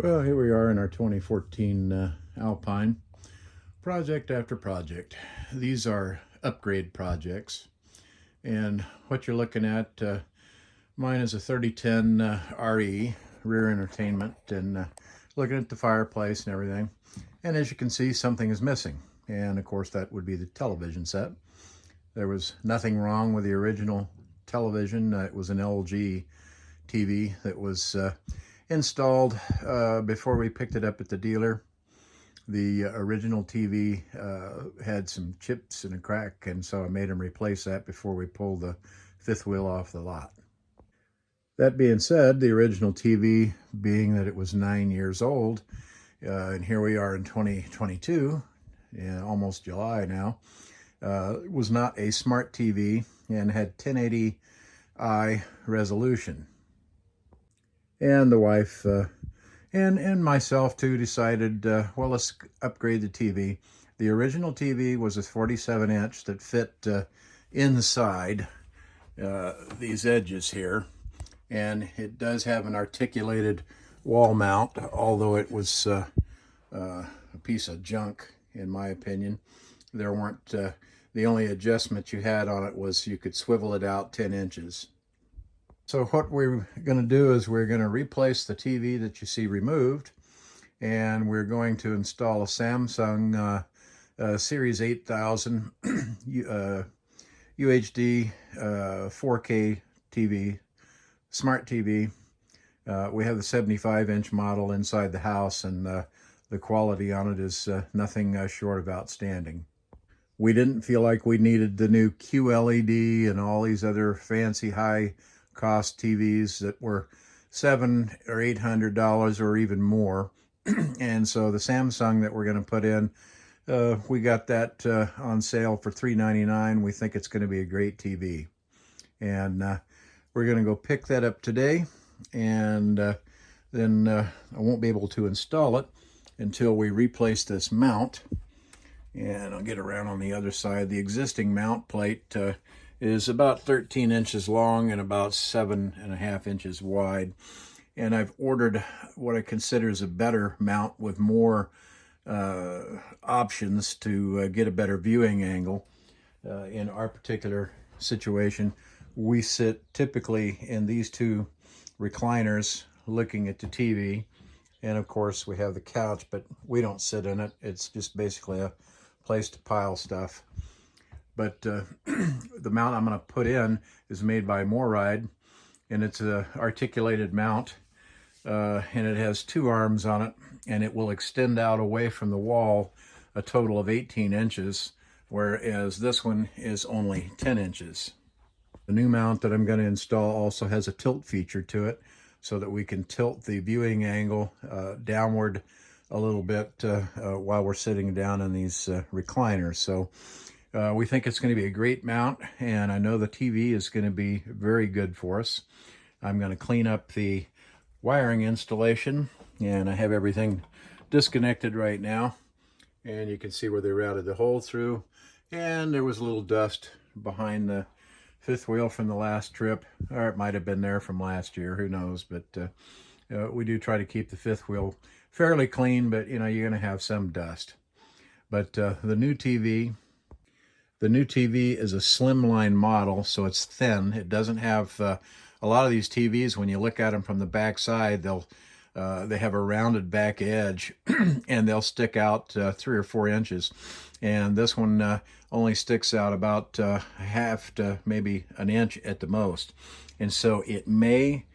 Well, here we are in our 2014 Alpine, project after project. These are upgrade projects, and what you're looking at, mine is a 3010 RE, rear entertainment, and looking at the fireplace and everything. And as you can see, something is missing, and of course that would be the television set. There was nothing wrong with the original television. It was an LG TV that was installed before we picked it up at the dealer. The original TV had some chips and a crack, and so I made him replace that before we pulled the fifth wheel off the lot. That being said, the original TV, being that it was 9 years old, and here we are in 2022, almost July now, was not a smart TV and had 1080i resolution. And the wife and myself too decided, well, let's upgrade the TV. The original TV was a 47-inch that fit inside these edges here, and it does have an articulated wall mount, although it was a piece of junk in my opinion. There weren't the only adjustment you had on it was you could swivel it out 10 inches. So what we're going to do is we're going to replace the TV that you see removed, and we're going to install a Samsung Series 8000 UHD 4K TV, smart TV. We have the 75-inch model inside the house, and the quality on it is nothing short of outstanding. We didn't feel like we needed the new QLED and all these other fancy high cost TVs that were $700 or $800 or even more. And so the Samsung that we're going to put in, we got that on sale for $399. We think it's going to be a great TV, and we're going to go pick that up today, and then I won't be able to install it until we replace this mount. And I'll get around on the other side. The existing mount plate is about 13 inches long and about 7.5 inches wide. And I've ordered what I consider is a better mount with more options to get a better viewing angle. In our particular situation, we sit typically in these two recliners looking at the TV. And of course we have the couch, but we don't sit in it. It's just basically a place to pile stuff. But the mount I'm going to put in is made by Moride, and it's an articulated mount, and it has two arms on it, and it will extend out away from the wall a total of 18 inches, whereas this one is only 10 inches. The new mount that I'm going to install also has a tilt feature to it, so that we can tilt the viewing angle downward a little bit while we're sitting down in these recliners. So we think it's going to be a great mount, and I know the TV is going to be very good for us. I'm going to clean up the wiring installation, and I have everything disconnected right now, and you can see where they routed the hole through, and there was a little dust behind the fifth wheel from the last trip, or it might have been there from last year, who knows. But we do try to keep the fifth wheel fairly clean, but you know, you're going to have some dust. But the new TV is a slimline model, so it's thin. It doesn't have a lot of these TVs, when you look at them from the back side, they have a rounded back edge and they'll stick out 3 or 4 inches. And this one only sticks out about half to maybe an inch at the most. And so it may,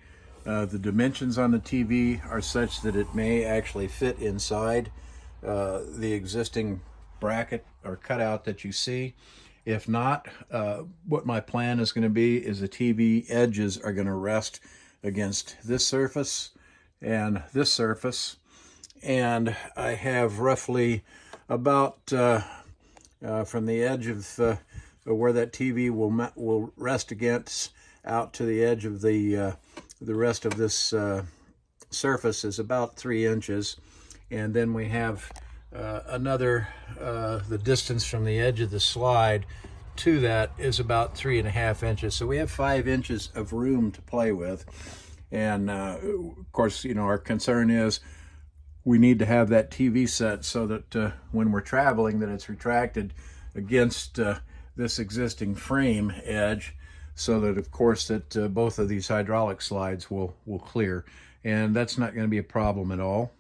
the dimensions on the TV are such that it may actually fit inside the existing bracket or cutout that you see. If not, what my plan is going to be is the TV edges are going to rest against this surface and this surface, and I have roughly about from the edge of where that TV will rest against out to the edge of the rest of this surface is about 3 inches, and then we have the distance from the edge of the slide to that is about 3.5 inches. So we have 5 inches of room to play with. And of course, you know, our concern is we need to have that TV set so that when we're traveling, that it's retracted against this existing frame edge, so that of course that both of these hydraulic slides will clear, and that's not going to be a problem at all.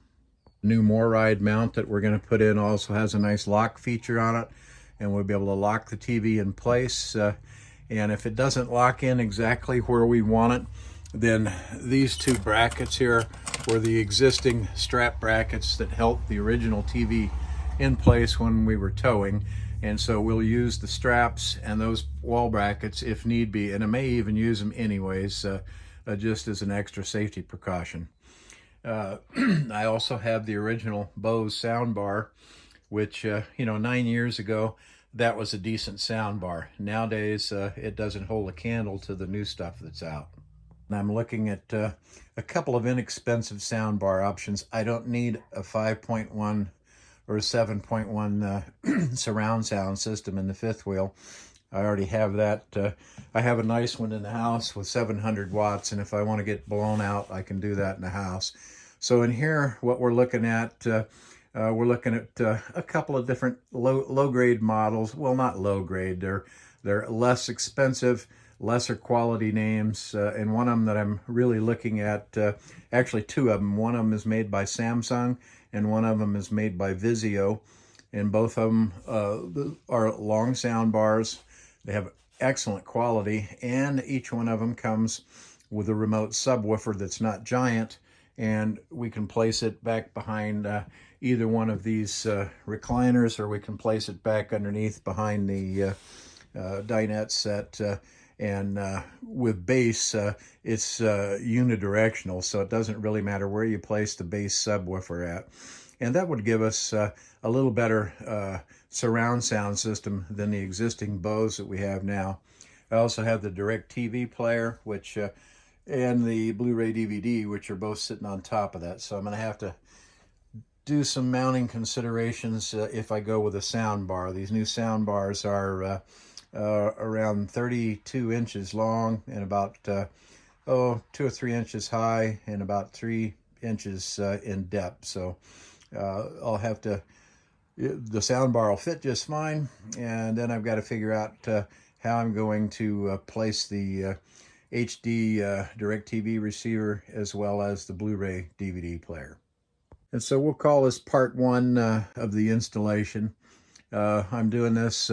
New MORryde mount that we're going to put in also has a nice lock feature on it, and we'll be able to lock the TV in place, and if it doesn't lock in exactly where we want it, then these two brackets here were the existing strap brackets that held the original TV in place when we were towing, and so we'll use the straps and those wall brackets if need be, and I may even use them anyways, just as an extra safety precaution. I also have the original Bose soundbar, which, 9 years ago, that was a decent soundbar. Nowadays, it doesn't hold a candle to the new stuff that's out. And I'm looking at a couple of inexpensive soundbar options. I don't need a 5.1 or a 7.1 surround sound system in the fifth wheel. I already have that. I have a nice one in the house with 700 watts, and if I want to get blown out, I can do that in the house. So in here, what we're looking at a couple of different low-grade models. Well, not low-grade. They're less expensive, lesser quality names, and one of them that I'm really looking at, actually two of them. One of them is made by Samsung, and one of them is made by Vizio, and both of them are long sound bars. They have excellent quality, and each one of them comes with a remote subwoofer that's not giant, and we can place it back behind either one of these recliners, or we can place it back underneath behind the dinette set. And with bass, it's unidirectional, so it doesn't really matter where you place the bass subwoofer at. And that would give us a little better surround sound system than the existing Bose that we have now. I also have the direct TV player, which and the Blu-ray DVD, which are both sitting on top of that. So I'm going to have to do some mounting considerations if I go with a sound bar. These new sound bars are around 32 inches long and about 2 or 3 inches high and about 3 inches in depth. So I'll have to, the sound bar will fit just fine, and then I've got to figure out how I'm going to place the HD DirecTV receiver as well as the Blu-ray DVD player. And so we'll call this part one of the installation. I'm doing this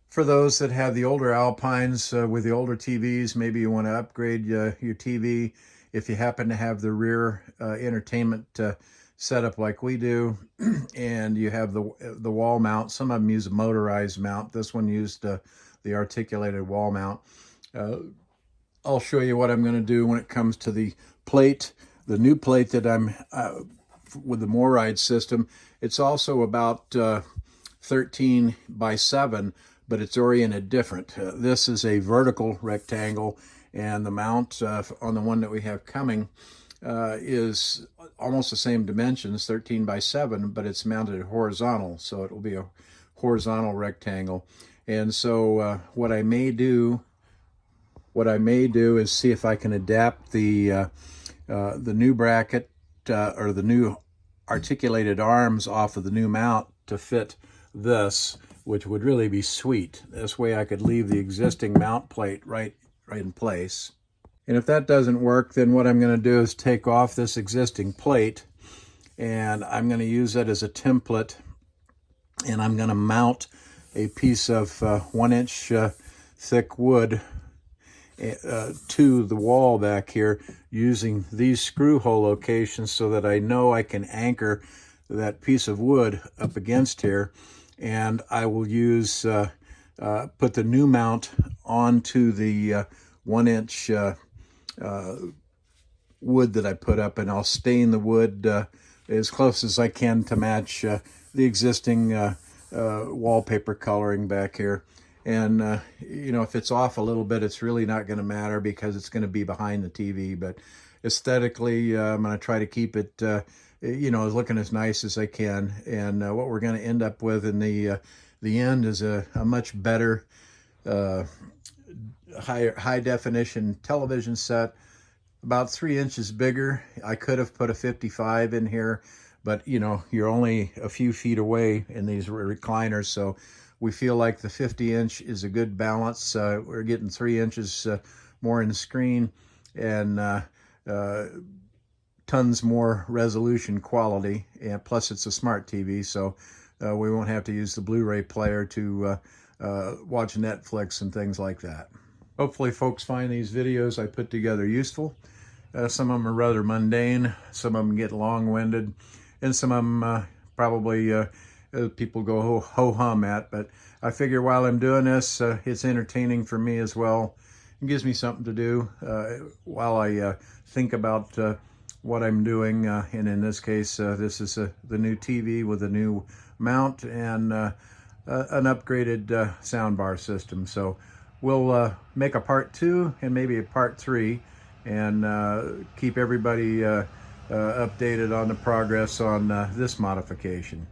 for those that have the older Alpines with the older TVs. Maybe you want to upgrade your TV. If you happen to have the rear entertainment setup like we do, and you have the wall mount. Some of them use a motorized mount. This one used the articulated wall mount. I'll show you what I'm going to do when it comes to the plate, the new plate that I'm with the MORryde system. It's also about 13 by 7, but it's oriented different. This is a vertical rectangle, and the mount on the one that we have coming is almost the same dimensions, 13 by 7, but it's mounted horizontal, so it will be a horizontal rectangle. And so what I may do is see if I can adapt the new bracket or the new articulated arms off of the new mount to fit this, which would really be sweet. This way I could leave the existing mount plate right in place. And if that doesn't work, then what I'm going to do is take off this existing plate, and I'm going to use that as a template, and I'm going to mount a piece of 1-inch thick wood to the wall back here using these screw hole locations, so that I know I can anchor that piece of wood up against here. And I will use put the new mount onto the 1-inch wood that I put up, and I'll stain the wood as close as I can to match the existing wallpaper coloring back here. And if it's off a little bit, it's really not going to matter because it's going to be behind the TV. But aesthetically, I'm going to try to keep it looking as nice as I can. And what we're going to end up with in the end is a much better high definition television set, about 3 inches bigger. I could have put a 55 in here, but you know, you're only a few feet away in these recliners, so we feel like the 50-inch is a good balance. We're getting 3 inches more in the screen, and tons more resolution quality, and plus it's a smart TV, so we won't have to use the Blu-ray player to watch Netflix and things like that. Hopefully folks find these videos I put together useful. Some of them are rather mundane, some of them get long-winded, and some of them probably people go ho-hum at, but I figure while I'm doing this, it's entertaining for me as well. It gives me something to do while I think about what I'm doing, and in this case, this is the new TV with a new mount and an upgraded soundbar system. So we'll make a part 2 and maybe a part 3, and keep everybody updated on the progress on this modification.